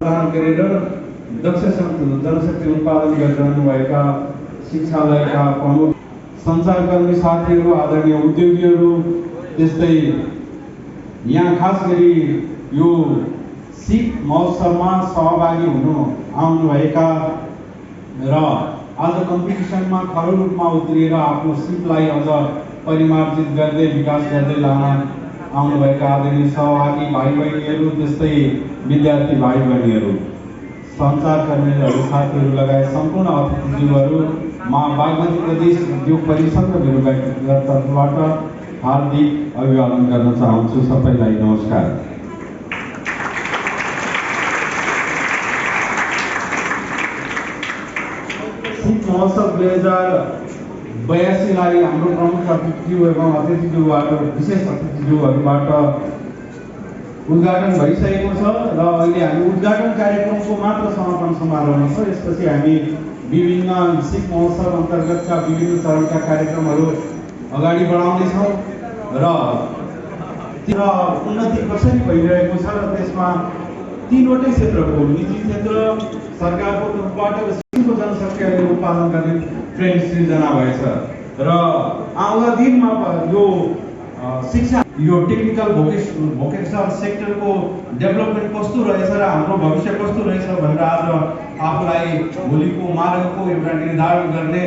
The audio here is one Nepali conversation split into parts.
प्रदान गरेर दक्ष जनशक्ति उत्पादन गरिरहनुभएका शिक्षालयका प्रमुख सञ्चारकर्मी साथीहरू, आदरणीय उद्योगीहरू, त्यस्तै यहाँ खास गरी यो सिप महोत्सवमा सहभागी हुनु आउनुभएका र आज कम्पिटिसनमा खरो रूपमा उत्रिएर आफ्नो सिपलाई अझ परिमार्जित गर्दै विकास गर्दै लान आउनुभएका आदरणीय सहभागी भाइ बहिनीहरू, त्यस्तै विद्यार्थी भाइ बहिनीहरू, सञ्चारकर्मीहरू, साथीहरू लगायत सम्पूर्ण अतिथिज्यूहरू, म बागमती प्रदेश उद्योग परिषद र मेरो व्यक्तिगत तर्फबाट हार्दिक अभिवादन गर्न चाहन्छु। सबैलाई नमस्कार। सिप महोत्सव 2082लाई हाम्रो प्रमुख अतिथिज्यू एवं अतिथिज्यूबाट विशेष अतिथिज्यूहरूबाट उद्घाटन भइसकेको छ र अहिले हामी उद्घाटन कार्यक्रमको मात्र समापन समारोहमा छ। यसपछि हामी विभिन्न सिप महोत्सव अन्तर्गतका विभिन्न चरणका कार्यक्रमहरू अगाडि बढाउनेछौँ र उन्नति कसरी भइरहेको छ र त्यसमा तीनवटै क्षेत्रको निजी क्षेत्र, सरकारको तर्फबाट र सिपको जनशक्ति उत्पादन गर्ने ट्रेन्ड सृजना भएछ र आउँदा दिनमा यो शिक्षा, यो टेक्निकल भोकेसनल सेक्टरको डेभलपमेन्ट कस्तो रहेछ र हाम्रो भविष्य कस्तो रहेछ भनेर आज आफूलाई भोलिको मार्गको एउटा निर्धारण गर्ने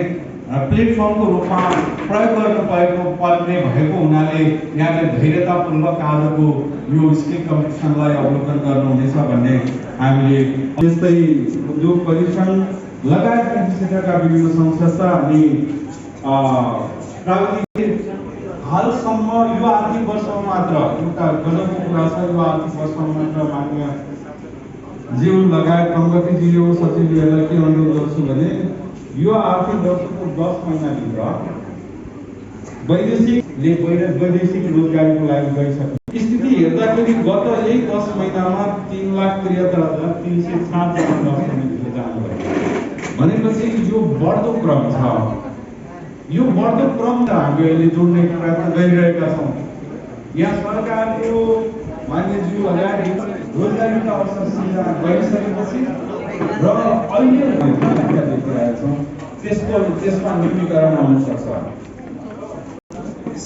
प्लेटफर्मको रूपमा प्रयोग पर्ने भएको हुनाले यहाँले धैर्यतापूर्वक आजको यो स्किल कम्पिटिसनलाई अवलोकन गर्नुहुनेछ भन्ने हामीले, त्यस्तै उद्योग परिसंघ लगायत क्षेत्रका विभिन्न संस्था अनि प्राविधिक हालसम्म यो आर्थिक वर्षमा मात्र एउटा गजबको कुरा छ। यो आर्थिक वर्षमा मात्र मान्य ज्यू लगायत प्रगतिज्यू सचिवहरूलाई के अनुरोध गर्छु भने यो आर्थिक वर्षको 10 महिनाभित्र वैदेशिक रोजगारीको लागि गइसक्यो। स्थिति हेर्दाखेरि गत यही 10 महिनामा 3,73,307 जना 10 महिनाभित्र जानुभयो भनेपछि यो बढ्दो क्रम छ। यो बढ्दो क्रम त हामी अहिले जोड्ने प्रयत्न गरिरहेका छौँ। यहाँ सरकारको मान्यज्यू अगाडि रोजगारीका अवसर सृजना गरिसकेपछि र अहिले देखिरहेका छौँ त्यसमा न्यूनीकरण आउन सक्छ।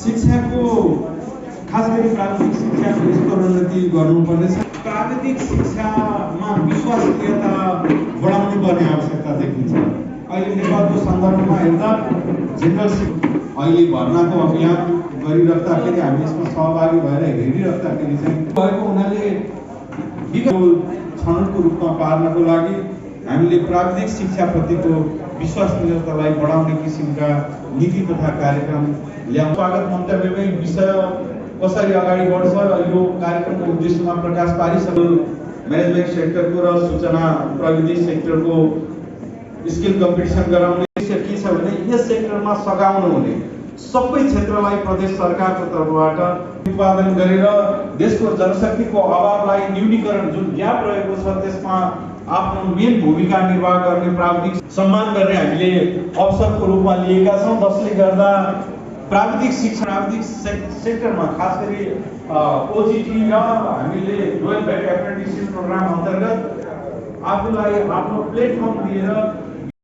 शिक्षाको खास गरी प्राविधिक शिक्षाको स्तरोन्नति गर्नुपर्नेछ। प्राविधिक शिक्षामा विश्वसनीयता बढाउनु पर्ने आवश्यकता देखिन्छ। अहिले नेपालको सन्दर्भमा हेर्दा जेनरल अहिले भर्नाको अभियान गरिराख्दाखेरि हामी यसमा सहभागी भएर हेरिराख्दाखेरि चाहिँ भएको हुनाले छनौटको रूपमा पार्नको लागि हामीले प्राविधिक शिक्षाप्रतिको विश्वसनीयतालाई बढाउने किसिमका नीति तथा कार्यक्रम ल्याउँ। स्वागत मन्तव्यमै विषय कसरी अगाडि बढ्छ यो कार्यक्रमको उद्देश्यमा प्रकाश पारिसक्यो। म्यानेजमेन्ट सेक्टरको र सूचना प्रविधि सेक्टरको स्किल कम्पिटिसन गराउने उद्देश्य के छ भने यस सेक्टरमा सघाउनु हुने सबै क्षेत्रलाई प्रदेश सरकारको तर्फबाट उत्पादन गरेर देशको जनशक्तिको अभावलाई न्यूनीकरण, जुन ग्याप रहेको छ त्यसमा आफ्नो मेन भूमिका निर्वाह गर्ने प्राविधिक सम्मान गर्ने हामीले अवसरको रूपमा लिएका छौँ। जसले गर्दा प्राविधिक शिक्षा, प्राविधिक सेक्टरमा खास गरी ओजिटी र हामीले रोयल ब्याक एप्रेन्टिसशिप प्रोग्राम अन्तर्गत आफूलाई आफ्नो प्लेटफर्म दिएर